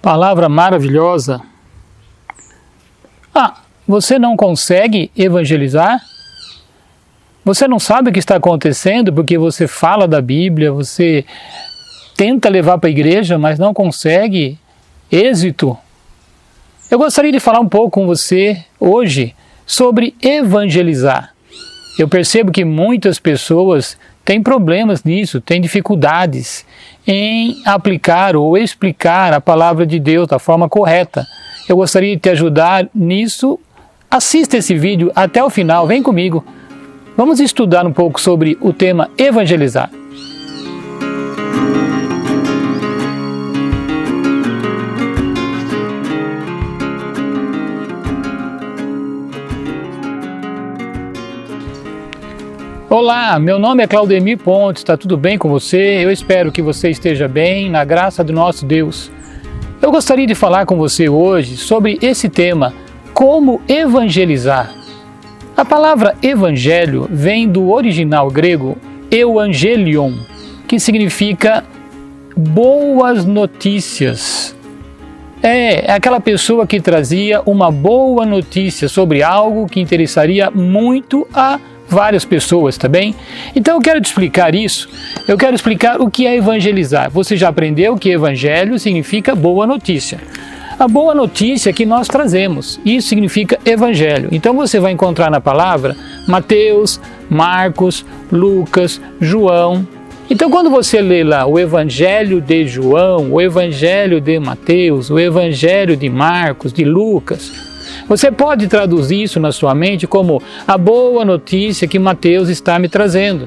Palavra maravilhosa. Você não consegue evangelizar? Você não sabe o que está acontecendo porque você fala da Bíblia, você tenta levar para a igreja, mas não consegue êxito? Eu gostaria de falar um pouco com você hoje sobre evangelizar. Eu percebo que muitas pessoas têm problemas nisso, têm dificuldades em aplicar ou explicar a palavra de Deus da forma correta. Eu gostaria de te ajudar nisso. Assista esse vídeo até o final, vem comigo. Vamos estudar um pouco sobre o tema evangelizar. Olá, meu nome é Claudemir Pontes, está tudo bem com você? Eu espero que você esteja bem, na graça do nosso Deus. Eu gostaria de falar com você hoje sobre esse tema, como evangelizar. A palavra evangelho vem do original grego euangelion, que significa boas notícias. É aquela pessoa que trazia uma boa notícia sobre algo que interessaria muito a várias pessoas, tá bem? Então eu quero te explicar isso, eu quero explicar o que é evangelizar. Você já aprendeu que evangelho significa boa notícia. A boa notícia que nós trazemos, isso significa evangelho. Então você vai encontrar na palavra Mateus, Marcos, Lucas, João. Então quando você lê lá o evangelho de João, o evangelho de Mateus, o evangelho de Marcos, de Lucas, você pode traduzir isso na sua mente como a boa notícia que Mateus está me trazendo,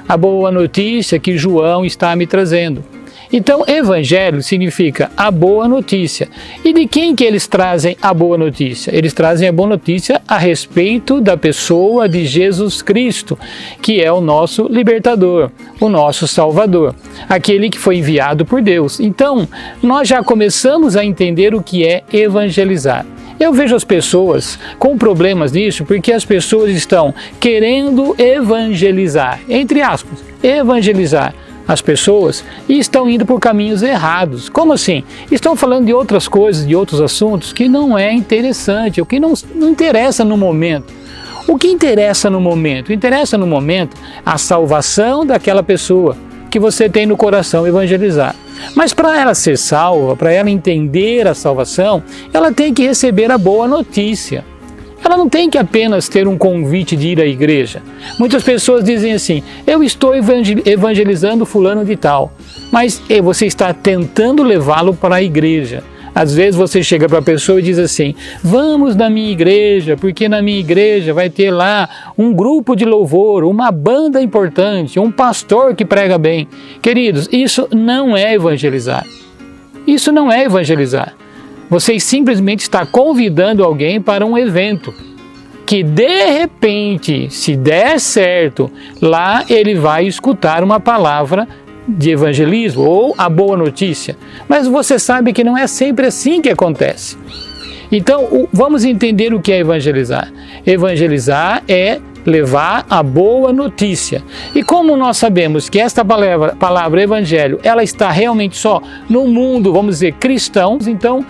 a boa notícia que João está me trazendo. Então, evangelho significa a boa notícia. E de quem que eles trazem a boa notícia? Eles trazem a boa notícia a respeito da pessoa de Jesus Cristo, que é o nosso libertador, o nosso salvador, aquele que foi enviado por Deus. Então, nós já começamos a entender o que é evangelizar. Eu vejo as pessoas com problemas nisso porque as pessoas estão querendo evangelizar, entre aspas, evangelizar as pessoas e estão indo por caminhos errados. Como assim? Estão falando de outras coisas, de outros assuntos que não é interessante, o que não interessa no momento. O que interessa no momento? Interessa no momento a salvação daquela pessoa que você tem no coração evangelizar. Mas para ela ser salva, para ela entender a salvação, ela tem que receber a boa notícia. Ela não tem que apenas ter um convite de ir à igreja. Muitas pessoas dizem assim, eu estou evangelizando fulano de tal, mas você está tentando levá-lo para a igreja. Às vezes você chega para a pessoa e diz assim, vamos na minha igreja, porque na minha igreja vai ter lá um grupo de louvor, uma banda importante, um pastor que prega bem. Queridos, isso não é evangelizar. Isso não é evangelizar. Você simplesmente está convidando alguém para um evento que de repente, se der certo, lá ele vai escutar uma palavra de evangelismo ou a boa notícia. Mas você sabe que não é sempre assim que acontece. Então, vamos entender o que é evangelizar. Evangelizar é levar a boa notícia. E como nós sabemos que esta palavra evangelho, ela está realmente só no mundo, vamos dizer, cristãos, então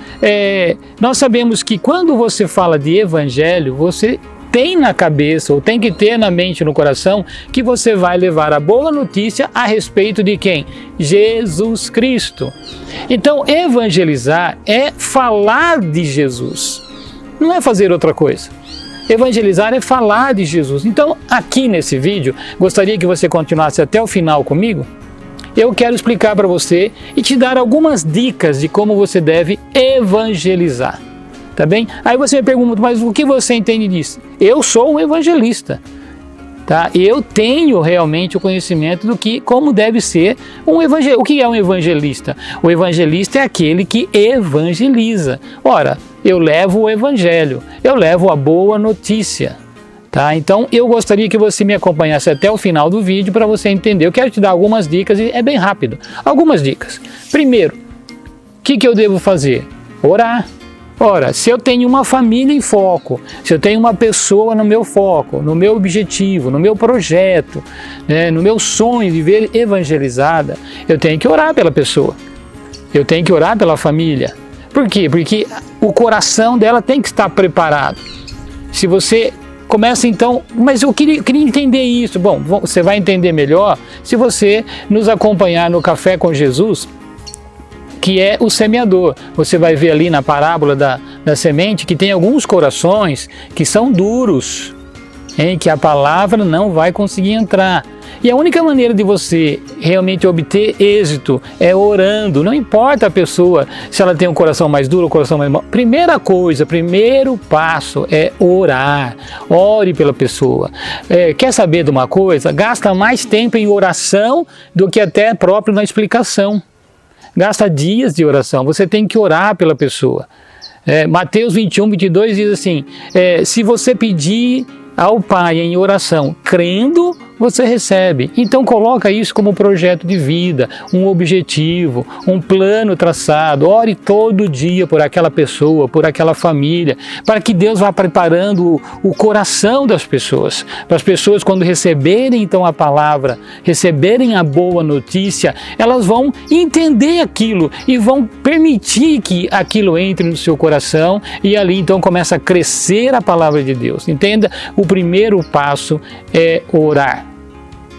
nós sabemos que quando você fala de evangelho, você tem na cabeça, ou tem que ter na mente, no coração, que você vai levar a boa notícia a respeito de quem? Jesus Cristo. Então, evangelizar é falar de Jesus, não é fazer outra coisa. Evangelizar é falar de Jesus. Então, aqui nesse vídeo, gostaria que você continuasse até o final comigo. Eu quero explicar para você e te dar algumas dicas de como você deve evangelizar. Tá bem? Aí você me pergunta, mas o que você entende disso? Eu sou um evangelista, tá? Eu tenho realmente o conhecimento do que, como deve ser um evangelista. O que é um evangelista? O evangelista é aquele que evangeliza. Ora, eu levo o evangelho, eu levo a boa notícia, tá? Então, eu gostaria que você me acompanhasse até o final do vídeo para você entender. Eu quero te dar algumas dicas e é bem rápido. Algumas dicas. Primeiro, o que eu devo fazer? Orar. Ora, se eu tenho uma família em foco, se eu tenho uma pessoa no meu foco, no meu objetivo, no meu projeto, no meu sonho de ver evangelizada, eu tenho que orar pela pessoa, eu tenho que orar pela família, Por quê? Porque o coração dela tem que estar preparado. Se você começa então, mas eu queria entender isso. Bom, você vai entender melhor se você nos acompanhar no Café com Jesus, que é o semeador. Você vai ver ali na parábola da semente que tem alguns corações que são duros, em que a palavra não vai conseguir entrar. E a única maneira de você realmente obter êxito é orando. Não importa a pessoa se ela tem um coração mais duro ou um coração mais... Primeira coisa, primeiro passo é orar. Ore pela pessoa. Quer saber de uma coisa? Gasta mais tempo em oração do que até próprio na explicação. Gasta dias de oração. Você tem que orar pela pessoa. Mateus 21, 22 diz assim, se você pedir ao Pai em oração, crendo, você recebe. Então coloca isso como projeto de vida, um objetivo, um plano traçado. Ore todo dia por aquela pessoa, por aquela família, para que Deus vá preparando o coração das pessoas. Para as pessoas, quando receberem então a palavra, receberem a boa notícia, elas vão entender aquilo e vão permitir que aquilo entre no seu coração e ali então começa a crescer a palavra de Deus. Entenda, o primeiro passo é orar.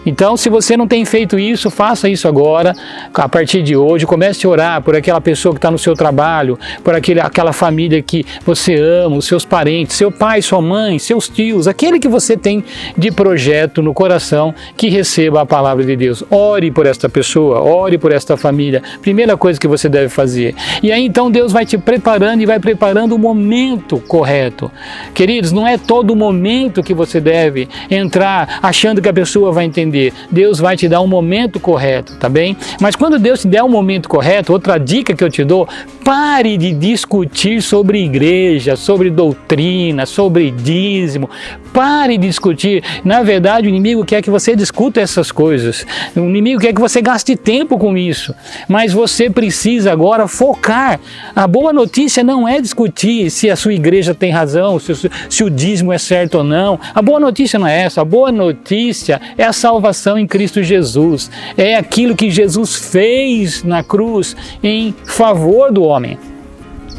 Então, se você não tem feito isso, faça isso agora, a partir de hoje. Comece a orar por aquela pessoa que está no seu trabalho, por aquela família que você ama, os seus parentes, seu pai, sua mãe, seus tios, aquele que você tem de projeto no coração que receba a palavra de Deus. Ore por esta pessoa, ore por esta família. Primeira coisa que você deve fazer. E aí, então, Deus vai te preparando e vai preparando o momento correto. Queridos, não é todo momento que você deve entrar achando que a pessoa vai entender. Deus vai te dar um momento correto, tá bem? Mas quando Deus te der um momento correto, outra dica que eu te dou, pare de discutir sobre igreja, sobre doutrina, sobre dízimo. Pare de discutir. Na verdade, o inimigo quer que você discuta essas coisas. O inimigo quer que você gaste tempo com isso. Mas você precisa agora focar. A boa notícia não é discutir se a sua igreja tem razão, se o dízimo é certo ou não. A boa notícia não é essa. A boa notícia é a salvação em Cristo Jesus. É aquilo que Jesus fez na cruz em favor do homem.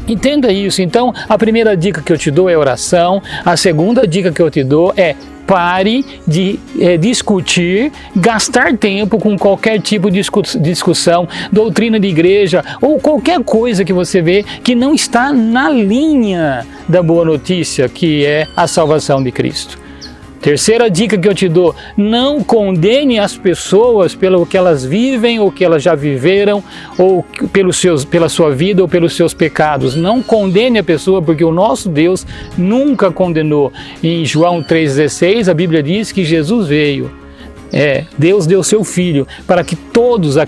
Entenda isso. Então, a primeira dica que eu te dou é oração. A segunda dica que eu te dou é pare de discutir, gastar tempo com qualquer tipo de discussão, doutrina de igreja ou qualquer coisa que você vê que não está na linha da boa notícia, que é a salvação de Cristo. Terceira dica que eu te dou, não condene as pessoas pelo que elas vivem ou que elas já viveram, ou pela sua vida ou pelos seus pecados. Não condene a pessoa, porque o nosso Deus nunca condenou. Em João 3,16 a Bíblia diz que Jesus veio. Deus deu seu Filho para que todo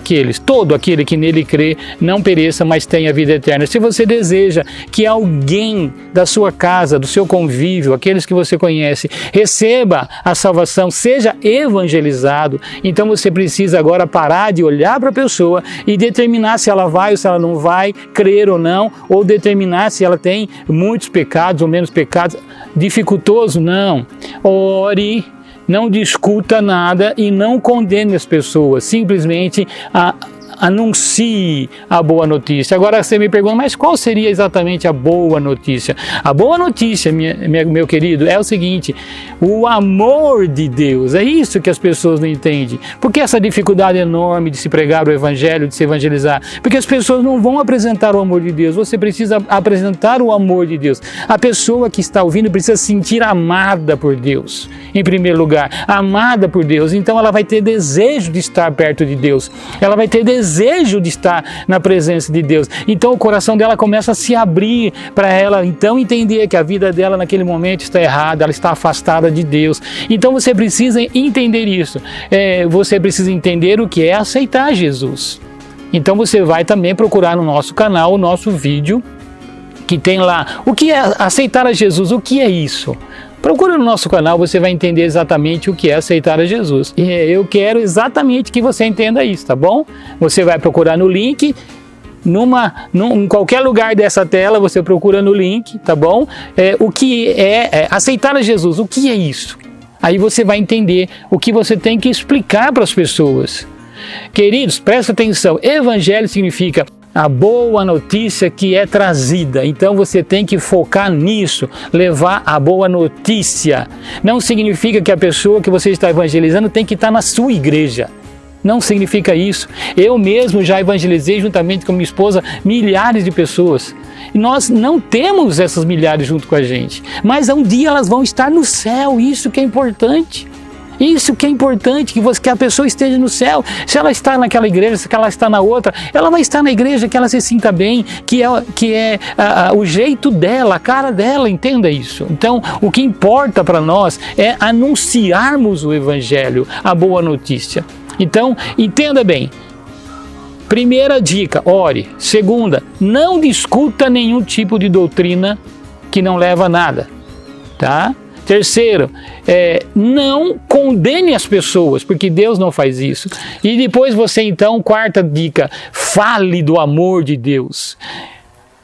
aquele que nele crê não pereça, mas tenha vida eterna. Se você deseja que alguém da sua casa, do seu convívio, aqueles que você conhece, receba a salvação, seja evangelizado, então você precisa agora parar de olhar para a pessoa e determinar se ela vai ou se ela não vai, crer ou não, ou determinar se ela tem muitos pecados ou menos pecados. Dificultoso? Não. Ore. Não discuta nada e não condene as pessoas, simplesmente anuncie a boa notícia. Agora você me pergunta, mas qual seria exatamente a boa notícia? A boa notícia, meu querido, é o seguinte: o amor de Deus. É isso que as pessoas não entendem. Por que essa dificuldade enorme de se pregar o evangelho, de se evangelizar? Porque as pessoas não vão apresentar o amor de Deus. Você precisa apresentar o amor de Deus. A pessoa que está ouvindo precisa se sentir amada por Deus, em primeiro lugar. Amada por Deus. Então ela vai ter desejo de estar perto de Deus. Ela vai ter desejo de estar na presença de Deus. Então o coração dela começa a se abrir para ela então entender que a vida dela naquele momento está errada, ela está afastada de Deus. Então você precisa entender isso. Você precisa entender o que é aceitar Jesus. Então você vai também procurar no nosso canal o nosso vídeo que tem lá. O que é aceitar a Jesus? O que é isso? Procura no nosso canal, você vai entender exatamente o que é aceitar a Jesus. E eu quero exatamente que você entenda isso, tá bom? Você vai procurar no link, em qualquer lugar dessa tela, você procura no link, tá bom? O que é aceitar a Jesus, o que é isso? Aí você vai entender o que você tem que explicar para as pessoas. Queridos, presta atenção, evangelho significa a boa notícia que é trazida. Então você tem que focar nisso, levar a boa notícia. Não significa que a pessoa que você está evangelizando tem que estar na sua igreja. Não significa isso. Eu mesmo já evangelizei juntamente com minha esposa milhares de pessoas. E nós não temos essas milhares junto com a gente. Mas um dia elas vão estar no céu. Isso que é importante. Isso que é importante, que a pessoa esteja no céu. Se ela está naquela igreja, se ela está na outra, ela vai estar na igreja que ela se sinta bem, que é o jeito dela, a cara dela, entenda isso. Então, o que importa para nós é anunciarmos o Evangelho, a boa notícia. Então, entenda bem. Primeira dica, ore. Segunda, não discuta nenhum tipo de doutrina que não leva a nada, tá? Terceiro, não condene as pessoas, porque Deus não faz isso. E depois você então, quarta dica, fale do amor de Deus.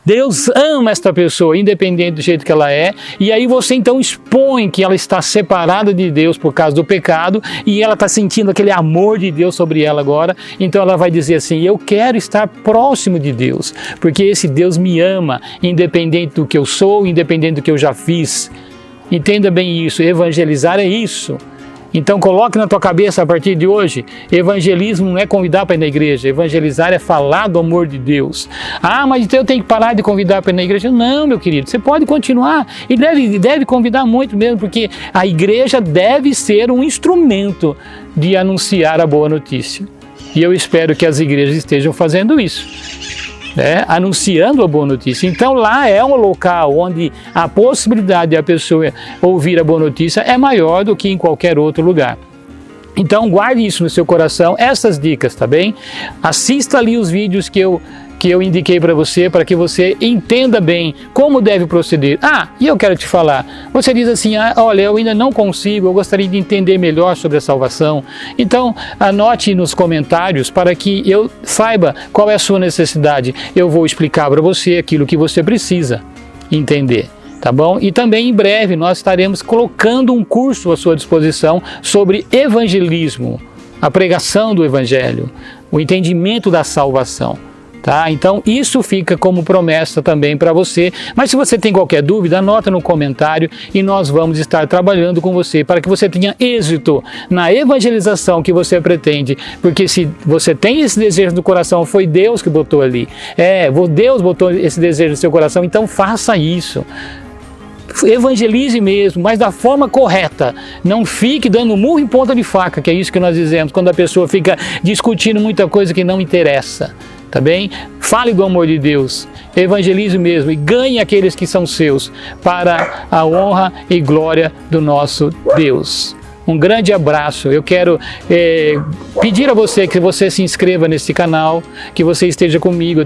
Deus ama esta pessoa, independente do jeito que ela é, e aí você então expõe que ela está separada de Deus por causa do pecado, e ela está sentindo aquele amor de Deus sobre ela agora, então ela vai dizer assim, eu quero estar próximo de Deus, porque esse Deus me ama, independente do que eu sou, independente do que eu já fiz. Entenda bem isso, evangelizar é isso. Então coloque na tua cabeça a partir de hoje, evangelismo não é convidar para ir na igreja, evangelizar é falar do amor de Deus. Ah, mas então eu tenho que parar de convidar para ir na igreja? Não, meu querido, você pode continuar e deve convidar muito mesmo, porque a igreja deve ser um instrumento de anunciar a boa notícia. E eu espero que as igrejas estejam fazendo isso. Anunciando a boa notícia. Então lá é um local onde a possibilidade de a pessoa ouvir a boa notícia é maior do que em qualquer outro lugar. Então guarde isso no seu coração, essas dicas, tá bem? Assista ali os vídeos que eu indiquei para você que entenda bem como deve proceder. Ah, e eu quero te falar, você diz assim, olha, eu ainda não consigo, eu gostaria de entender melhor sobre a salvação. Então, anote nos comentários para que eu saiba qual é a sua necessidade. Eu vou explicar para você aquilo que você precisa entender. Tá bom? E também em breve nós estaremos colocando um curso à sua disposição sobre evangelismo, a pregação do evangelho, o entendimento da salvação. Tá? Então isso fica como promessa também para você, mas se você tem qualquer dúvida, anota no comentário e nós vamos estar trabalhando com você para que você tenha êxito na evangelização que você pretende, porque se você tem esse desejo no coração, foi Deus que botou ali, Deus botou esse desejo no seu coração, então faça isso. Evangelize mesmo, mas da forma correta. Não fique dando murro em ponta de faca, que é isso que nós dizemos, quando a pessoa fica discutindo muita coisa que não interessa. Tá bem? Fale do amor de Deus, evangelize mesmo e ganhe aqueles que são seus para a honra e glória do nosso Deus. Um grande abraço. Eu quero pedir a você que você se inscreva nesse canal, que você esteja comigo.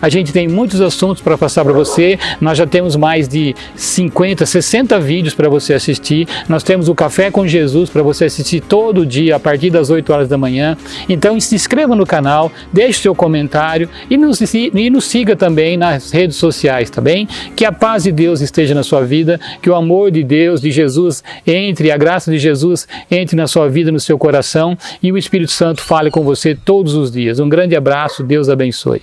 A gente tem muitos assuntos para passar para você. Nós já temos mais de 50, 60 vídeos para você assistir. Nós temos o Café com Jesus para você assistir todo dia a partir das 8 horas da manhã. Então se inscreva no canal, deixe seu comentário e nos siga também nas redes sociais, tá bem? Que a paz de Deus esteja na sua vida, que o amor de Deus, de Jesus, a graça de Jesus entre na sua vida, no seu coração, e o Espírito Santo fale com você todos os dias. Um grande abraço, Deus abençoe.